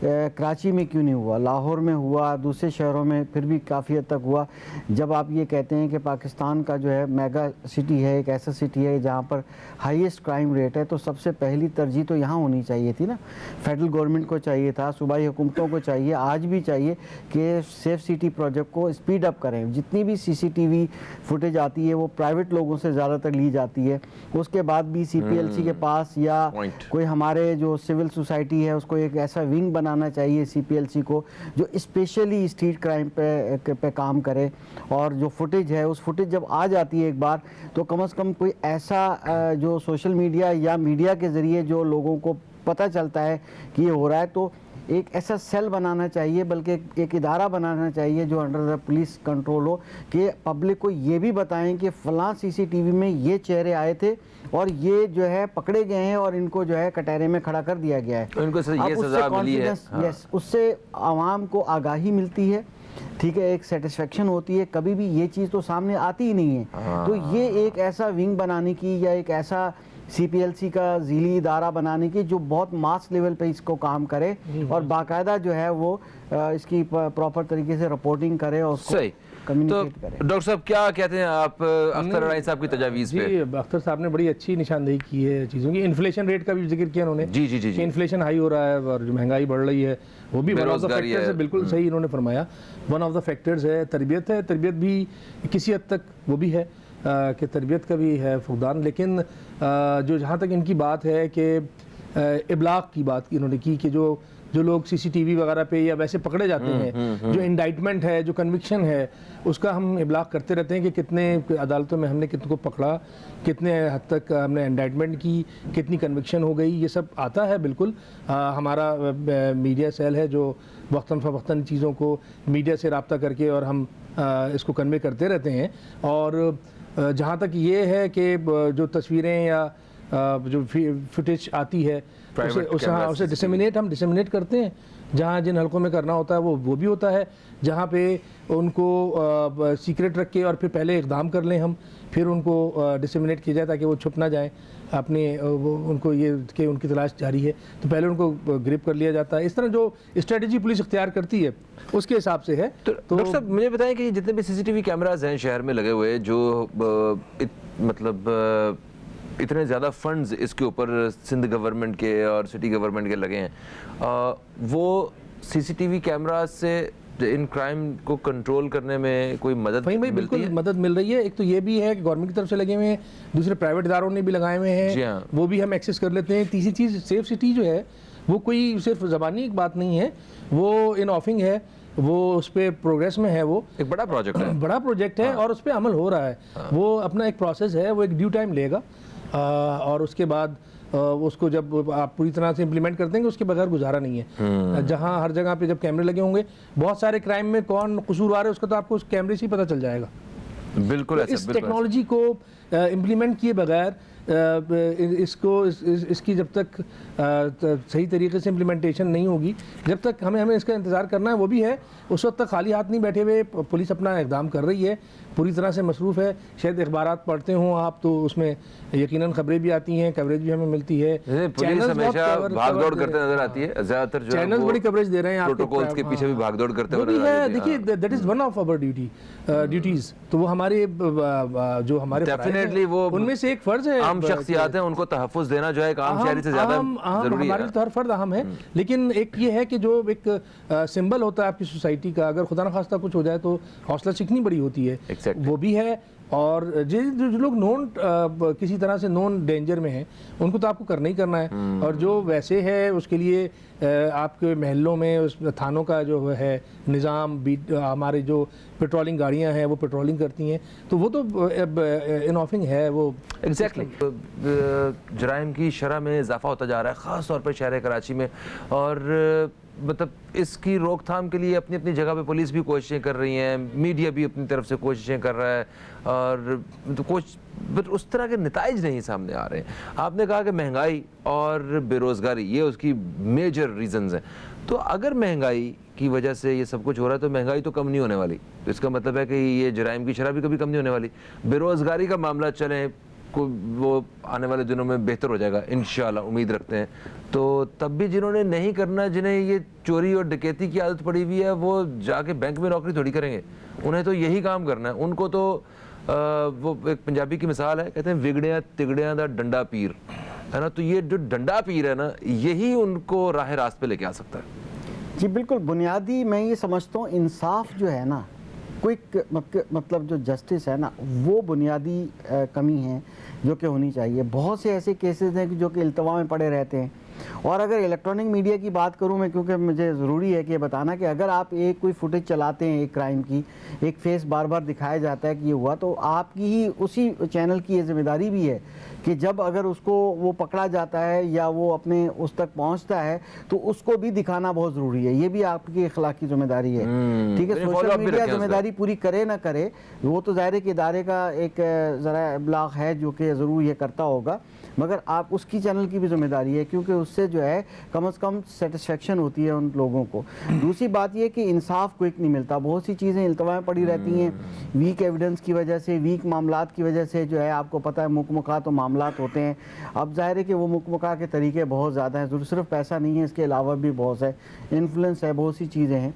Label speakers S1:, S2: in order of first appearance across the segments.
S1: کراچی میں کیوں نہیں ہوا, لاہور میں ہوا, دوسرے شہروں میں پھر بھی کافی حد تک ہوا. جب آپ یہ کہتے ہیں کہ پاکستان کا جو ہے میگا سٹی ہے, ایک ایسا سٹی ہے جہاں پر ہائیسٹ کرائم ریٹ ہے, تو سب سے پہلی ترجیح تو یہاں ہونی چاہیے تھی نا. فیڈرل گورنمنٹ کو چاہیے تھا, صوبائی حکومتوں کو چاہیے, آج بھی چاہیے کہ سیف سٹی پروجیکٹ کو اسپیڈ اپ کریں. جتنی بھی سی سی ٹی وی فوٹیج آتی ہے وہ پرائیویٹ لوگوں سے زیادہ تر لی جاتی ہے. اس کے بعد بھی سی پی ایل سی کے پاس یا کوئی ہمارے جو سول سوسائٹی ہے اس کو ایک ایسا ونگ بنانا چاہیے سی پی ایل سی کو جو اسپیشلی اسٹریٹ کرائم پہ کام کرے. اور جو فوٹیج ہے اس فوٹیج جب آ جاتی ہے ایک بار تو کم از کم کوئی ایسا جو سوشل میڈیا یا میڈیا کے ذریعے جو لوگوں کو پتہ چلتا ہے کہ یہ ہو رہا ہے, تو ایک ایسا سیل بنانا چاہیے, بلکہ ایک ادارہ بنانا چاہیے جو انڈر دا پولیس کنٹرول ہو, کہ پبلک کو یہ بھی بتائیں کہ فلاں سی سی ٹی وی میں یہ چہرے آئے تھے اور یہ جو ہے پکڑے گئے ہیں اور ان کو جو ہے کٹہرے میں کھڑا کر دیا گیا ہے.
S2: ان کو یہ سزا ملی ہے.
S1: اس سے عوام کو آگاہی ملتی ہے, ٹھیک ہے, ایک سیٹسفیکشن ہوتی ہے. کبھی بھی یہ چیز تو سامنے آتی ہی نہیں ہے. تو یہ ایک ایسا ونگ بنانے کی یا ایک ایسا سی پی ایل سی کا ذیلی ادارہ بنانے کی جو بہت ماس لیول پہ اس کو کام کرے اور باقاعدہ جو ہے وہ اس کی پراپر طریقے سے رپورٹنگ کرے اور اس کو کمیونیکیٹ کرے.
S2: ڈاکٹر صاحب کیا کہتے ہیں آپ اختر ارائیں صاحب کی تجاویز پہ؟
S3: جی, اختر صاحب نے بڑی اچھی نشاندہی کی ہے چیزوں کی. انفلیشن ریٹ کا بھی ذکر کیا انہوں نے.
S2: جی جی جی,
S3: انفلیشن ہائی ہو رہا ہے اور جو مہنگائی بڑھ رہی ہے وہ بھی ون آف دا فیکٹرز ہے. بالکل صحیح انہوں نے فرمایا, ون آف دا فیکٹرز ہے. تربیت ہے, تربیت بھی کسی حد تک وہ بھی ہے کہ تربیت کا بھی ہے فقدان. لیکن جو جہاں تک ان کی بات ہے کہ ابلاغ کی بات انہوں نے کی کہ جو لوگ سی سی ٹی وی وغیرہ پہ یا ویسے پکڑے جاتے ہیں, جو انڈائٹمنٹ ہے, جو کنوکشن ہے, اس کا ہم ابلاغ کرتے رہتے ہیں کہ کتنے عدالتوں میں ہم نے کتنے کو پکڑا, کتنے حد تک ہم نے انڈائٹمنٹ کی, کتنی کنوکشن ہو گئی, یہ سب آتا ہے. بالکل ہمارا میڈیا سیل ہے جو وقتاً فوقتاً چیزوں کو میڈیا سے رابطہ کر کے اور ہم اس کو کنوے کرتے رہتے ہیں. اور جہاں تک یہ ہے کہ جو تصویریں یا جو فوٹیج آتی ہے اسے ڈسیمینیٹ کرتے ہیں. جہاں جن حلقوں میں کرنا ہوتا ہے وہ بھی ہوتا ہے. جہاں پہ ان کو سیکرٹ رکھ کے اور پھر پہلے اقدام کر لیں ہم, پھر ان کو ڈسیمینیٹ کیا جائے تاکہ وہ چھپ نہ جائیں اپنے, ان کو یہ کہ ان کی تلاش جاری ہے تو پہلے ان کو گرپ کر لیا جاتا ہے. اس طرح جو اسٹریٹجی پولیس اختیار کرتی ہے اس کے حساب سے ہے.
S2: تو ڈاکٹر صاحب مجھے بتائیں کہ جتنے بھی سی سی ٹی وی کیمراز ہیں شہر میں لگے ہوئے, جو مطلب اتنے زیادہ فنڈز اس کے اوپر سندھ گورنمنٹ کے اور سٹی گورنمنٹ کے لگے ہیں, وہ سی سی ٹی وی کیمراز سے ان کرائم کو کنٹرول کرنے میں کوئی مدد ملتی ہے؟
S3: بالکل مدد مل رہی ہے. ایک تو یہ بھی ہے کہ گورنمنٹ کی طرف سے لگے ہوئے ہیں, دوسرے پرائیویٹ اداروں نے بھی لگائے ہوئے ہیں, وہ بھی ہم ایکسیس کر لیتے ہیں. تیسری چیز سیف سٹی جو ہے وہ کوئی صرف زبانی ایک بات نہیں ہے, وہ ان آفنگ ہے, وہ اس پہ پروگریس میں ہے, وہ ایک بڑا پروجیکٹ ہے اور اس پہ عمل ہو رہا ہے. وہ اپنا ایک پروسیس ہے, وہ ایک ڈیو ٹائم لے گا اور اس کے بعد اس کو جب آپ پوری طرح سے امپلیمنٹ کر دیں گے اس کے بغیر گزارا نہیں ہے. جہاں ہر جگہ پہ جب کیمرے لگے ہوں گے, بہت سارے کرائم میں کون قصوروار ہے اس کا تو آپ کو اس کیمرے سے ہی پتہ چل جائے گا.
S2: بالکل
S3: اس ٹیکنالوجی کو امپلیمنٹ کیے بغیر اس کی جب تک صحیح طریقے سے امپلیمنٹیشن نہیں ہوگی, جب تک ہمیں اس کا انتظار کرنا ہے. وہ بھی ہے, اس وقت تک خالی ہاتھ نہیں بیٹھے ہوئے, پولیس اپنا اقدام کر رہی ہے, پوری طرح سے مصروف ہے. شاید اخبارات پڑھتے ہوں آپ تو اس میں یقیناً خبریں بھی آتی ہیں, کوریج بھی ہمیں ملتی ہے.
S2: پولیس ہمیشہ بھاگ دوڑ کرتے نظر آتی ہے, زیادہ تر
S3: چینلز بڑی کوریج دے رہے ہیں,
S2: پروٹوکولز کے پیچھے بھی بھاگ دوڑ کرتے ہوئے
S3: نظر آتی ہے. دیکھیے that is one of our duties, تو وہ ہمارے جو ہمارے
S2: ڈیفینیٹلی وہ
S3: ان میں سے ایک فرض ہے.
S2: عام شخصیات ہیں, ان کو تحفظ دینا جو ہے ایک عام شہری سے زیادہ ضروری ہے.
S3: ہمارے تو ہر فرد اہم ہے, لیکن ایک یہ ہے کہ جو ایک سمبل ہوتا ہے آپ کی سوسائٹی کا, اگر خدا نخواستہ کچھ ہو جائے تو حوصلہ چکنی بڑی ہوتی ہے, وہ بھی ہے. اور جو لوگ نون کسی طرح سے نون ڈینجر میں ہیں ان کو تو آپ کو کرنا ہی کرنا ہے, اور جو ویسے ہے اس کے لیے آپ کے محلوں میں اس تھانوں کا جو ہے نظام, ہمارے جو پیٹرولنگ گاڑیاں ہیں وہ پیٹرولنگ کرتی ہیں, تو وہ تو ان آفنگ ہے. وہ
S2: ایگزیکٹلی جرائم کی شرح میں اضافہ ہوتا جا رہا ہے, خاص طور پہ شہر کراچی میں, اور مطلب اس کی روک تھام کے لیے اپنی اپنی جگہ پہ پولیس بھی کوششیں کر رہی ہیں, میڈیا بھی اپنی طرف سے کوششیں کر رہا ہے, اور بٹ اس طرح کے نتائج نہیں سامنے آ رہے ہیں. آپ نے کہا کہ مہنگائی اور بے روزگاری یہ اس کی میجر ریزنز ہیں, تو اگر مہنگائی کی وجہ سے یہ سب کچھ ہو رہا ہے تو مہنگائی تو کم نہیں ہونے والی, تو اس کا مطلب ہے کہ یہ جرائم کی شرح بھی کبھی کم نہیں ہونے والی. بے روزگاری کا معاملہ چلیں وہ آنے والے دنوں میں بہتر ہو جائے گا انشاءاللہ، امید رکھتے ہیں. تو تب بھی جنہوں نے نہیں کرنا، جنہیں یہ چوری اور ڈکیتی کی عادت پڑی ہوئی ہے، وہ جا کے بینک میں نوکری تھوڑی کریں گے. انہیں تو یہی کام کرنا ہے. ان کو تو وہ ایک پنجابی کی مثال ہے، کہتے ہیں وگڑیاں تگڑیاں دا ڈنڈا پیر، ہے نا. تو یہ جو ڈنڈا پیر ہے نا، یہی ان کو راہ راست پہ لے کے آ سکتا ہے.
S1: جی بالکل. بنیادی میں یہ سمجھتا ہوں انصاف جو ہے نا، کوئک مطلب جو جسٹس ہے نا، وہ بنیادی کمی ہے جو کہ ہونی چاہیے. بہت سے ایسے کیسز ہیں جو کہ التوا میں پڑے رہتے ہیں. اور اگر الیکٹرانک میڈیا کی بات کروں میں، کیونکہ مجھے ضروری ہے کہ یہ بتانا کہ اگر آپ ایک کوئی فوٹیج چلاتے ہیں ایک کرائم کی، ایک فیس بار بار دکھایا جاتا ہے کہ یہ ہوا، تو آپ کی ہی اسی چینل کی یہ ذمہ داری بھی ہے کہ جب اگر اس کو وہ پکڑا جاتا ہے یا وہ اپنے اس تک پہنچتا ہے تو اس کو بھی دکھانا بہت ضروری ہے. یہ بھی آپ کی اخلاقی ذمہ داری ہے. ٹھیک ہے، سوشل میڈیا ذمہ داری پوری کرے نہ کرے، وہ تو ظاہر ہے کہ ادارے کا ایک ذرائع ابلاغ ہے جو کہ ضرور یہ کرتا ہوگا، مگر آپ اس کی چینل کی بھی ذمہ داری ہے، کیونکہ اس سے جو ہے کم از کم سیٹسفیکشن ہوتی ہے ان لوگوں کو. دوسری بات یہ کہ انصاف کوئک نہیں ملتا. بہت سی چیزیں التوا میں پڑی رہتی ہیں، ویک ایویڈنس کی وجہ سے، ویک معاملات کی وجہ سے جو ہے آپ کو پتہ ہے مکمکا تو معاملات ہوتے ہیں. اب ظاہر ہے کہ وہ مکمکا کے طریقے بہت زیادہ ہیں، صرف پیسہ نہیں ہے، اس کے علاوہ بھی بہت ہے انفلوئنس ہے، بہت سی چیزیں ہیں.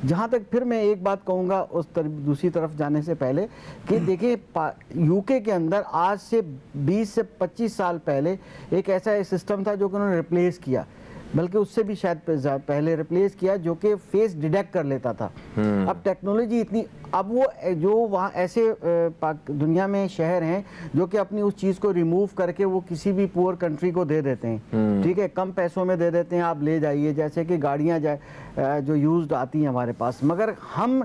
S1: جہاں تک پھر میں ایک بات کہوں گا اس دوسری طرف جانے سے پہلے کہ دیکھیں یو کے کے اندر آج سے 20 سے 25 سال پہلے ایک ایسا سسٹم تھا جو کہ انہوں نے ریپلیس کیا، بلکہ اس سے بھی شاید پہلے ریپلیس کیا، جو کہ فیس ڈیٹیکٹ کر لیتا تھا. اب ٹیکنالوجی اتنی، اب وہ جو وہاں ایسے دنیا میں شہر ہیں جو کہ اپنی اس چیز کو ریموو کر کے وہ کسی بھی پور کنٹری کو دے دیتے ہیں. ٹھیک ہے، کم پیسوں میں دے دیتے ہیں، آپ لے جائیے، جیسے کہ گاڑیاں جو یوزڈ آتی ہیں ہمارے پاس. مگر ہم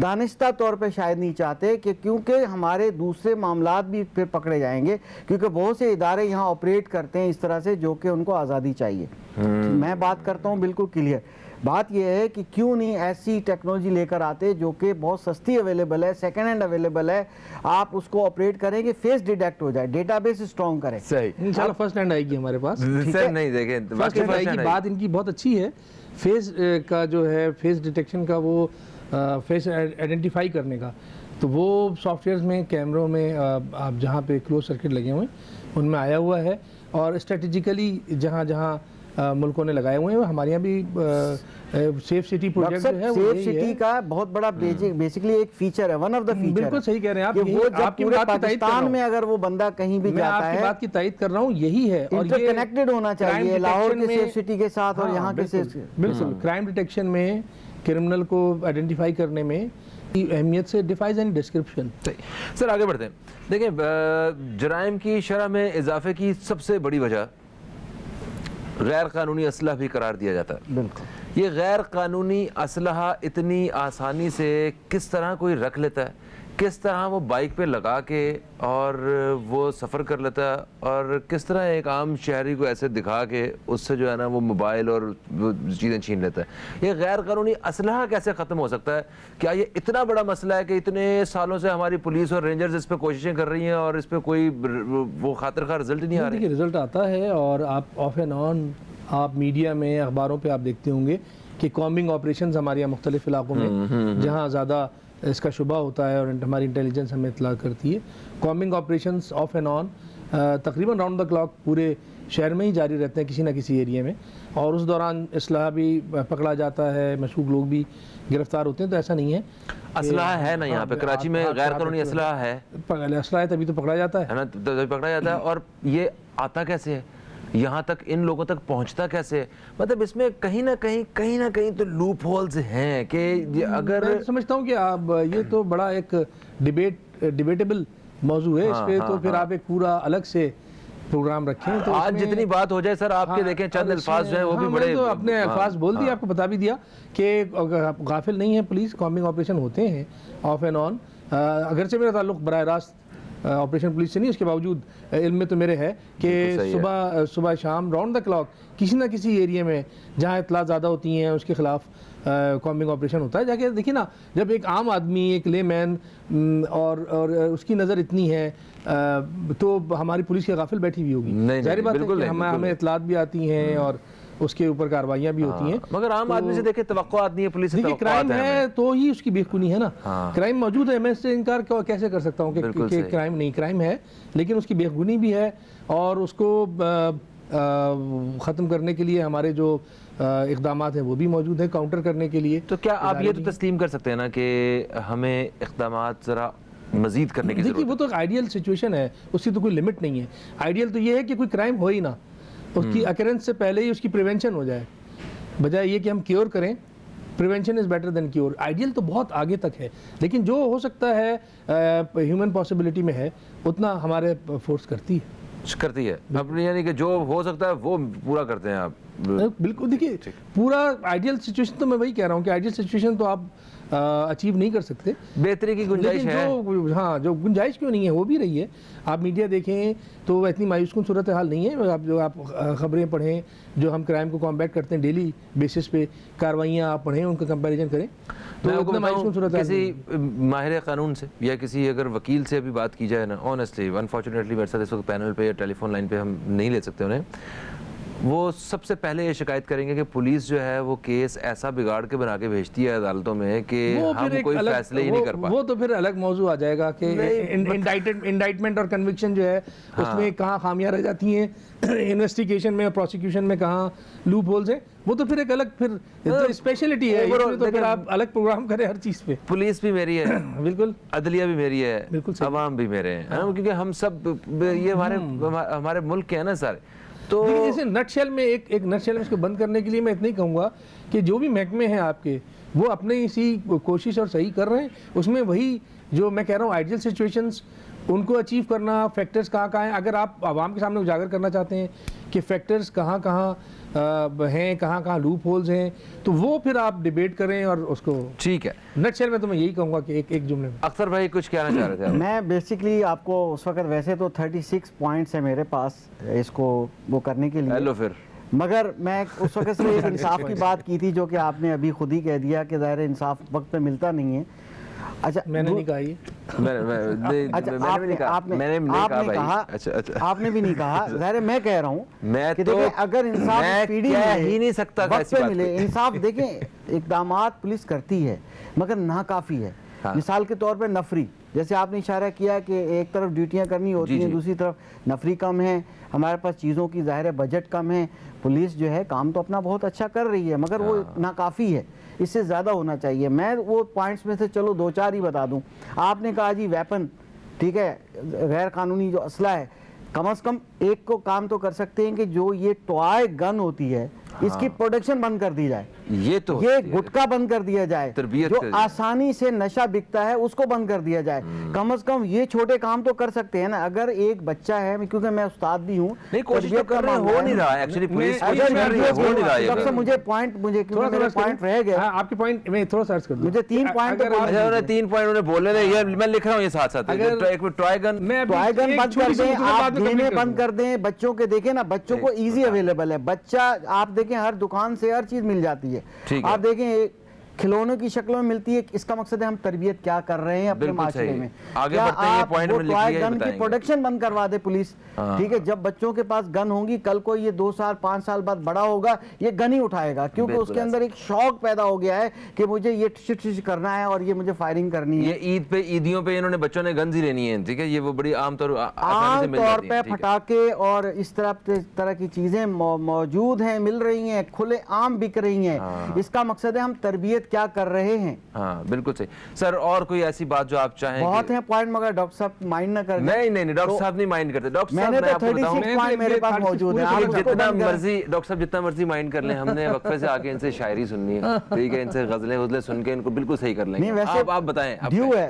S1: دانستہ طور پہ شاید نہیں چاہتے کہ کیونکہ ہمارے دوسرے معاملات بھی پھر پکڑے جائیں گے، کیونکہ بہت سے ادارے یہاں آپریٹ کرتے ہیں اس طرح سے جو کہ ان کو آزادی چاہیے. میں بات کرتا ہوں بالکل کلیئر. بات یہ ہے کہ کیوں نہیں ایسی ٹیکنالوجی لے کر آتے جو کہ بہت سستی اویلیبل ہے، سیکنڈ ہینڈ اویلیبل ہے، آپ اس کو آپریٹ کریں گے، فیس ڈیٹیکٹ ہو جائے، ڈیٹا بیس اسٹرانگ کریں.
S2: صحیح،
S3: انشاءاللہ فرسٹ ہینڈ آئے گی ہمارے پاس.
S2: سر نہیں دیکھیں،
S3: فرسٹ ہینڈ آئے گی. بات ان کی بہت اچھی ہے، فیس کا جو ہے فیس ڈیٹیکشن کا، وہ فیس آئیڈینٹیفائی کرنے کا، تو وہ سافٹ ویئرز میں، کیمروں میں، آپ جہاں پہ کلوز سرکٹ لگے ہوئے ہیں ان میں آیا ہوا ہے. اور اسٹریٹجیکلی جہاں جہاں ملکوں نے لگائے ہوئے ہیں، ہمارے یہاں بھی سیف سٹی پروجیکٹ جو ہے،
S1: سیف سٹی کا بہت بڑا بیسکلی ایک فیچر ہے، ون آف دا فیچر.
S3: بالکل صحیح کہہ رہے ہیں آپ.
S1: وہ جب پورے پاکستان میں اگر وہ بندہ کہیں بھی جاتا ہے،
S3: میں آپ کی بات کی تائید کر رہا ہوں، یہی ہے. اور
S1: انٹر کنیکٹڈ ہونا چاہیے لاہور کے سیف سٹی کے ساتھ اور یہاں کے سیف.
S3: بالکل کرائم ڈیٹیکشن میں، کرمنل کو آئیڈینٹیفائی کرنے میں اہمیت سے ڈیفائز اینڈ ڈسکرپشن.
S2: سر آگے بڑھتے ہیں. دیکھیں، جرائم کی شرح میں اضافے کی سب سے بڑی وجہ غیر قانونی اسلحہ بھی قرار دیا جاتا ہے.
S1: بالکل.
S2: یہ غیر قانونی اسلحہ اتنی آسانی سے کس طرح کوئی رکھ لیتا ہے، کس طرح وہ بائک پہ لگا کے اور وہ سفر کر لیتا ہے، اور کس طرح ایک عام شہری کو ایسے دکھا کے اس سے جو ہے نا وہ موبائل اور وہ چیزیں چھین لیتا ہے. یہ غیر قانونی اسلحہ کیسے ختم ہو سکتا ہے؟ کیا یہ اتنا بڑا مسئلہ ہے کہ اتنے سالوں سے ہماری پولیس اور رینجرز اس پہ کوششیں کر رہی ہیں اور اس پہ کوئی وہ خاطر خواہ رزلٹ نہیں آ رہا؟
S3: دیکھیے رزلٹ آتا ہے، اور آپ آف اینڈ آن آپ میڈیا میں، اخباروں پہ آپ دیکھتے ہوں گے کہ کامبنگ آپریشنز ہمارے یہاں مختلف علاقوں میں جہاں زیادہ اس کا شبہ ہوتا ہے اور ہماری انٹیلیجنس ہمیں اطلاع کرتی ہے، کامبنگ آپریشنز آف اینڈ آن تقریباً راؤنڈ دا کلاک پورے شہر میں ہی جاری رہتے ہیں کسی نہ کسی ایریے میں. اور اس دوران اسلحہ بھی پکڑا جاتا ہے، مشکوک لوگ بھی گرفتار ہوتے ہیں. تو ایسا نہیں ہے،
S2: اسلحہ ہے نا یہاں پہ کراچی میں غیر قانونی اسلحہ ہے.
S3: اسلحہ ہے تبھی تو پکڑا جاتا ہے
S2: نا، تبھی پکڑا جاتا ہے. اور یہ آتا کیسے ہے یہاں تک، ان لوگوں تک پہنچتا کیسے؟ مطلب اس میں کہیں نہ کہیں تو لوپ ہولز ہیں کہ اگر
S3: میں سمجھتا ہوں کہ آپ یہ تو بڑا ایک ڈیبیٹیبل موضوع ہے. اس پہ تو پھر آپ ایک پورا الگ سے پروگرام رکھیں. تو
S2: آج جتنی بات ہو جائے سر، آپ کے دیکھیں چند الفاظ جو ہیں وہ بھی بڑے،
S3: تو اپنے الفاظ بول دیے، آپ کو بتا بھی دیا کہ غافل نہیں ہے پولیس، کامبنگ آپریشن ہوتے ہیں آف اینڈ آن. اگرچہ میرا تعلق براہ راست آپریشن پولیس سے نہیں، اس کے باوجود علم میں تو میرے ہے کہ صبح شام راؤنڈ دا کلاک کسی نہ کسی ایریے میں جہاں اطلاعات زیادہ ہوتی ہیں اس کے خلاف کامبنگ آپریشن ہوتا ہے. جا کے دیکھیے نا، جب ایک عام آدمی، ایک لے مین اور اس کی نظر اتنی ہے تو ہماری پولیس کے غافل بیٹھی ہوئی ہوگی. ظاہر بات ہے کہ ہمیں اطلاعات بھی آتی ہیں اور اس کے اوپر کارروائیاں بھی ہوتی ہیں.
S2: مگر عام آدمی سے دیکھیں توقعات نہیں ہے پولیس سے.
S3: دیکھیے کرائم ہے تو ہی اس کی بے خونی ہے نا. کرائم موجود ہے, میں اس سے انکار کیسے کر سکتا ہوں کہ کرائم نہیں, کرائم ہے لیکن اس کی بے خونی بھی ہے, اور اس کو ختم کرنے کے لیے ہمارے جو اقدامات ہیں وہ بھی موجود ہیں کاؤنٹر کرنے کے لیے.
S2: تو کیا آپ یہ تو تسلیم کر سکتے ہیں نا کہ ہمیں اقدامات ذرا مزید کرنے کی ضرورت ہے؟
S3: دیکھیے وہ تو آئیڈیل سچویشن ہے, اس کی تو کوئی لمٹ نہیں ہے. آئیڈیل تو یہ ہے کہ کوئی کرائم ہو ہی نہ, اس کی اکرنس سے پہلے ہی اس کی پریونشن ہو جائے, بجائے یہ کہ ہم کیور کریں. Prevention is better than cure. Ideal تو بہت آگے تک ہے, لیکن جو ہو سکتا ہے ہیومن پاسبلٹی میں ہے اتنا ہمارے فورس کرتی
S2: ہے اپنی, یعنی کہ جو ہو سکتا ہے وہ پورا کرتے ہیں آپ.
S3: بالکل. دیکھیے پورا آئیڈیل سچویشن تو میں وہی کہہ رہا ہوں کہ آئیڈیل سچویشن تو آپ اچیو نہیں کر سکتے,
S2: بہتری کی گنجائش ہے.
S3: ہاں جو گنجائش کیوں نہیں ہے وہ بھی رہی ہے. آپ میڈیا دیکھیں تو اتنی مایوس کن صورتحال نہیں ہے. آپ خبریں پڑھیں جو ہم کرائم کو کمبیٹ کرتے ہیں ڈیلی بیسس پہ, کاروائیاں آپ پڑھیں ان کا کمپیریزن کریں تو اتنا مایوس کن صورتحال
S2: کسی ماہر قانون سے یا کسی اگر وکیل سے بھی بات کی جائے نا, آنیسٹلی انفارچونیٹلی میرے ساتھ اس وقت پینل پہ یا ٹیلی فون لائن پہ ہم نہیں لے سکتے انہیں, وہ سب سے پہلے یہ شکایت کریں گے کہ پولیس جو ہے وہ کیس ایسا بگاڑ کے بنا کے بھیجتی ہے عدالتوں میں کہ ہم کوئی فیصلے ہی نہیں کر پاتے.
S3: وہ تو پھر الگ موضوع آ جائے گا کہ انڈائٹمنٹ اور کنوکشن جو ہے اس میں کہاں خامیاں رہ جاتی ہیں, انویسٹیگیشن میں اور پروسیکیوشن میں کہاں لوپ ہولز ہیں, وہ تو پھر ایک الگ پھر اسپیشلٹی ہے. تو پھر آپ الگ پروگرام کریں ہر چیز پہ.
S2: پولیس بھی میری ہے
S3: بالکل,
S2: عدلیہ بھی میری ہے, عوام بھی میرے ہیں, کیونکہ ہم سب یہ ہمارے ملک کے ہیں نا سارے. تو
S3: اسے نٹ شیل میں ایک نٹ شیل میں اس کو بند کرنے کے لیے میں اتنا ہی کہوں گا کہ جو بھی محکمے ہیں آپ کے وہ اپنے اسی کوشش اور صحیح کر رہے ہیں. اس میں وہی جو میں کہہ رہا ہوں آئیڈیل سچویشنز ان کو اچیو کرنا, فیکٹرز کہاں کہاں ہیں, اگر آپ عوام کے سامنے اجاگر کرنا چاہتے ہیں کہ فیکٹرز کہاں کہاں ہیں, کہاں کہاں لوپ ہولز ہیں, تو وہ پھر آپ ڈیبیٹ کریں اور اس کو.
S2: ٹھیک ہے,
S3: نٹ شیل میں تو میں یہی کہوں گا کہ ایک جملے میں.
S2: اختر بھائی کچھ کہنا چاہ رہے تھے؟
S1: میں بیسکلی آپ کو اس وقت ویسے تو 36 پوائنٹس ہیں میرے پاس اس کو وہ کرنے کے لیے.
S2: ہیلو پھر
S1: مگر میں اس وقت سے ایک انصاف کی بات کی تھی جو کہ آپ نے ابھی خود ہی کہہ دیا کہ ظاہر انصاف وقت پہ ملتا نہیں ہے. اچھا
S3: میں نے نہیں کہا یہ,
S1: آپ نے بھی نہیں کہا, ظاہر میں کہہ رہا ہوں کہ دیکھیں اگر انصاف
S2: ہی نہیں سکتا
S1: وقت پہ ملے, انصاف دیکھیں اقدامات پولیس کرتی ہے مگر ناکافی ہے. مثال کے طور پہ نفری, جیسے آپ نے اشارہ کیا کہ ایک طرف ڈیوٹیاں کرنی ہوتی ہیں, دوسری طرف نفری کم ہے, ہمارے پاس چیزوں کی ظاہر بجٹ کم ہے. پولیس جو ہے کام تو اپنا بہت اچھا کر رہی ہے مگر وہ ناکافی ہے, اس سے زیادہ ہونا چاہیے. میں وہ پوائنٹس میں سے چلو 2-4 ہی بتا دوں. آپ نے کہا جی ویپن, ٹھیک ہے, غیر قانونی جو اسلحہ ہے, کم از کم ایک کو کام تو کر سکتے ہیں کہ جو یہ ٹوائے گن ہوتی ہے اس کی پروڈکشن بند کر دی جائے, یہ گٹکا بند کر دیا جائے, جو آسانی سے نشہ بکتا ہے اس کو بند کر دیا جائے. کم از کم یہ چھوٹے کام تو کر سکتے ہیں نا. اگر ایک بچہ ہے, کیونکہ میں استاد بھی ہوں,
S2: ہو نہیں رہا ایکچولی پولیس
S1: مجھے پوائنٹ رہ گیا.
S3: آپ کے پوائنٹ میں تھوڑا سرچ کر دوں,
S1: مجھے 3 پوائنٹ
S2: 3 پوائنٹ انہیں بولے رہے, میں لکھ رہا ہوں یہ ساتھ ساتھ. ٹوائے گن
S1: بند کر دیں, آپ دینے بند کر دیں بچوں کے. دیکھیں نا بچوں کو ایزی اویلیبل ہے, بچہ آپ دیکھیں ہر دکان سے ہر چیز مل جاتی ہے. آپ دیکھیں کھلونوں کی شکلوں میں ملتی ہے. اس کا مقصد ہے ہم تربیت کیا کر رہے ہیں اپنے معاشرے میں. کیا آپ وہ ٹوائے گن کی پروڈکشن بند کروا دے پولیس, ٹھیک ہے, جب بچوں کے پاس گن ہوں گی, کل کو یہ 2 سال 5 سال بعد بڑا ہوگا, یہ گن ہی اٹھائے گا, کیونکہ اس کے اندر ایک شوق پیدا ہو گیا ہے کہ مجھے یہ ٹش کرنا ہے اور یہ مجھے فائرنگ کرنی ہے.
S2: یہ عید پہ عیدیوں پہ انہوں نے بچوں نے گنز ہی لینی ہے, ٹھیک ہے, یہ وہ بڑی عام طور
S1: پہ پٹاخے اور اس طرح کی چیزیں موجود ہیں, مل رہی ہیں, کھلے عام بک رہی ہیں. اس کا مقصد ہے ہم تربیت کیا کر رہے ہیں.
S2: ہاں بالکل صحیح سر. اور کوئی ایسی بات جو آپ چاہیں؟
S1: بہت ہیں پوائنٹ مگر ڈاکٹر صاحب مائنڈ نہ کریں.
S2: نہیں ڈاکٹر صاحب نہیں مائنڈ کرتے. ڈاکٹر صاحب
S1: میں نے تو 36 پوائنٹ میرے پاس موجود ہیں,
S2: جتنا مرضی ڈاکٹر صاحب جتنا مرضی مائنڈ کر لیں, ہم نے وقفے سے آ کے ان سے شاعری سننی ہے, ٹھیک ہے, ان سے غزلیں سن کے ان کو بالکل صحیح کر لیں گے. آپ بتائیں.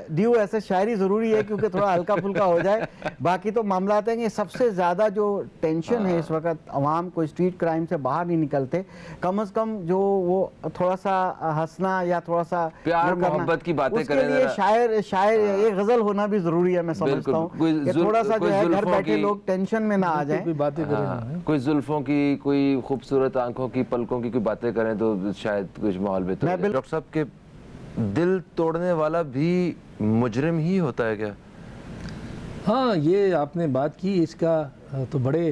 S1: ڈیو ایسے شاعری ضروری ہے کیونکہ تھوڑا ہلکا پھلکا ہو جائے. باقی تو معاملات ہیں کہ سب سے زیادہ جو ٹینشن ہے اس وقت عوام کو, اسٹریٹ کرائم سے باہر نہیں نکلتے, کم از کم جو وہ تھوڑا سا ہنسنا یا تھوڑا سا
S2: پیار محبت کی باتیں کریں,
S1: اس کے لیے شاعر ایک غزل ہونا بھی ضروری ہے. میں سمجھتا ہوں کہ تھوڑا سا جو ہے گھر بیٹھے لوگ ٹینشن میں نہ آ جائیں,
S2: کوئی زلفوں کی, کوئی خوبصورت آنکھوں کی, پلکوں کی کوئی باتیں کریں تو شاید کچھ ماحول بہتر ہو جائے. ڈاکٹر صاحب کے دل توڑنے والا بھی مجرم ہی ہوتا ہے کیا؟
S3: ہاں یہ آپ نے بات کی, اس کا تو بڑے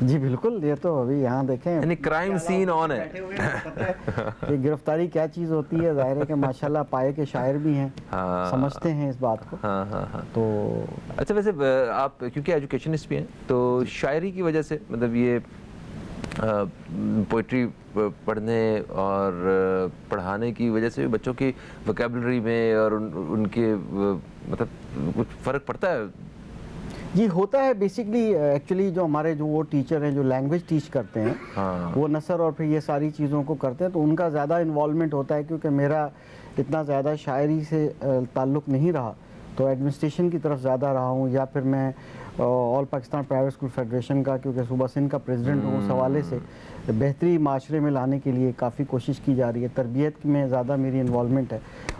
S1: جی بالکل, یہ تو ابھی یہاں دیکھیں
S2: یعنی کرائم سین آن ہے.
S1: یہ گرفتاری کیا چیز ہوتی ہے, ظاہر ہے کہ ماشاءاللہ پائے کے شاعر بھی ہیں, سمجھتے ہیں اس بات کو. تو
S2: اچھا ویسے آپ کیونکہ ایجوکیشنسٹ بھی ہیں تو شاعری کی وجہ سے مطلب یہ پوئٹری پڑھنے اور پڑھانے کی وجہ سے بچوں کی وکیبلری میں اور ان کے مطلب کچھ فرق پڑتا ہے؟
S1: جی ہوتا ہے بیسکلی. ایکچولی جو ہمارے جو وہ ٹیچر ہیں جو لینگویج ٹیچ کرتے ہیں وہ نثر اور پھر یہ ساری چیزوں کو کرتے ہیں, تو ان کا زیادہ انوالومنٹ ہوتا ہے. کیونکہ میرا اتنا زیادہ شاعری سے تعلق نہیں رہا, تو ایڈمنسٹریشن کی طرف زیادہ رہا ہوں, یا پھر میں آل پاکستان پرائیویٹ اسکول فیڈریشن کا کیونکہ صوبہ سندھ کا پریزیڈنٹ ہوں, اس حوالے سے بہتری معاشرے میں لانے کے لیے کافی کوشش کی جا رہی ہے. تربیت میں زیادہ میری انوالومنٹ ہے,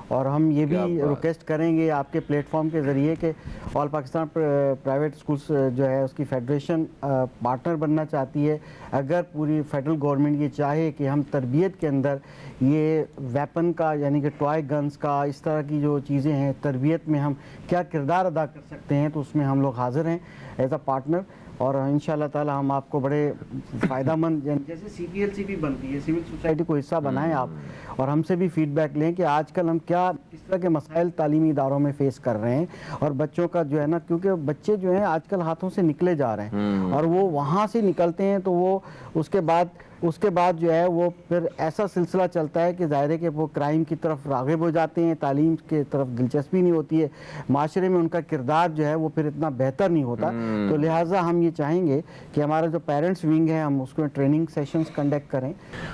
S1: اور ہم یہ بھی ریکویسٹ کریں گے آپ کے پلیٹ فارم کے ذریعے کہ آل پاکستان پرائیویٹ اسکولس جو ہے اس کی فیڈریشن پارٹنر بننا چاہتی ہے. اگر پوری فیڈرل گورنمنٹ یہ چاہے کہ ہم تربیت کے اندر یہ ویپن کا یعنی کہ ٹوائے گنز کا اس طرح کی جو چیزیں ہیں تربیت میں ہم کیا کردار ادا کر سکتے ہیں, تو اس میں ہم لوگ حاضر ہیں ایز اے پارٹنر. اور انشاءاللہ تعالی ہم آپ کو بڑے فائدہ مند جیسے CPLC بھی بنتی ہے, سول سوسائٹی کو حصہ بنائیں آپ, اور ہم سے بھی فیڈ بیک لیں کہ آج کل ہم کیا کس طرح کے مسائل تعلیمی اداروں میں فیس کر رہے ہیں, اور بچوں کا جو ہے نا, کیونکہ بچے جو ہیں آج کل ہاتھوں سے نکلے جا رہے ہیں, اور وہ وہاں سے نکلتے ہیں تو وہ اس کے بعد جو ہے وہ پھر ایسا سلسلہ چلتا ہے کہ ظاہر ہے کہ وہ کرائم کی طرف راغب ہو جاتے ہیں, تعلیم کے طرف دلچسپی نہیں ہوتی ہے, معاشرے میں ان کا کردار جو ہے وہ پھر اتنا بہتر نہیں ہوتا. تو لہٰذا ہم یہ چاہیں گے کہ ہمارا جو پیرنٹس ونگ ہے ہم اس کو ٹریننگ سیشنز کنڈکٹ کریں.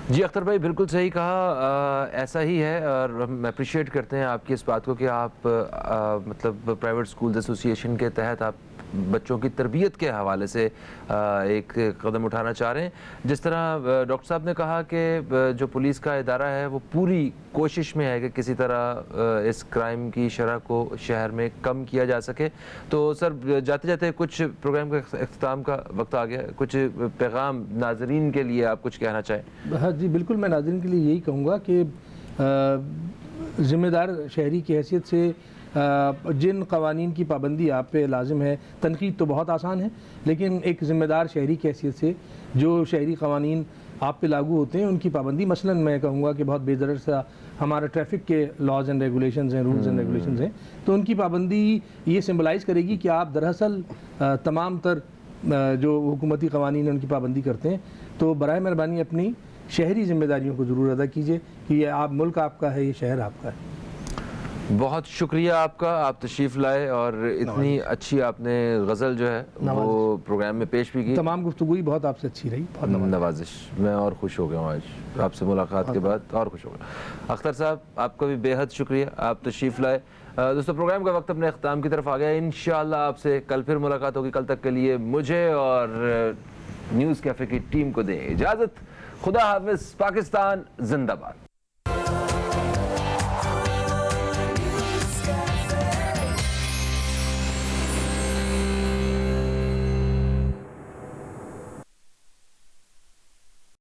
S2: جی اختر بھائی بالکل صحیح کہا, ایسا ہی ہے, اور ہم اپریشیٹ کرتے ہیں آپ کی اس بات کو کہ آپ مطلب پرائیویٹ اسکولز ایسوسی ایشن کے تحت آپ بچوں کی تربیت کے حوالے سے ایک قدم اٹھانا چاہ رہے ہیں. جس طرح ڈاکٹر صاحب نے کہا کہ جو پولیس کا ادارہ ہے وہ پوری کوشش میں ہے کہ کسی طرح اس کرائم کی شرح کو شہر میں کم کیا جا سکے. تو سر جاتے جاتے کچھ پروگرام کا اختتام کا وقت آ گیا, کچھ پیغام ناظرین کے لیے آپ کچھ کہنا چاہیں؟
S3: ہاں جی بالکل, میں ناظرین کے لیے یہی کہوں گا کہ ذمہ دار شہری کی حیثیت سے جن قوانین کی پابندی آپ پہ لازم ہے, تنقید تو بہت آسان ہے, لیکن ایک ذمہ دار شہری کی حیثیت سے جو شہری قوانین آپ پہ لاگو ہوتے ہیں ان کی پابندی, مثلاً میں کہوں گا کہ بہت بے ضرر سا ہمارا ٹریفک کے لاز اینڈ ریگولیشنز ہیں, رولز اینڈ ریگولیشنز ہیں, تو ان کی پابندی یہ سمبلائز کرے گی کہ آپ دراصل تمام تر جو حکومتی قوانین ان کی پابندی کرتے ہیں. تو برائے مہربانی اپنی شہری ذمہ داریوں کو ضرور ادا کیجیے کہ یہ آپ ملک آپ کا ہے, یہ شہر آپ کا ہے.
S2: بہت شکریہ آپ کا, آپ تشریف لائے اور اتنی اچھی آپ نے غزل جو ہے وہ پروگرام میں پیش بھی کی.
S3: تمام گفتگوئی بہت آپ سے اچھی رہی, بہت
S2: نوازش. میں اور خوش ہو گیا ہوں آج آپ سے ملاقات کے بعد, اور خوش ہو گیا. اختر صاحب آپ کا بھی بے حد شکریہ, آپ تشریف لائے. دوستو پروگرام کا وقت اپنے اختتام کی طرف آ گیا. انشاءاللہ آپ سے کل پھر ملاقات ہوگی. کل تک کے لیے مجھے اور نیوز کیفے کی ٹیم کو دیں اجازت. خدا حافظ. پاکستان زندہ باد.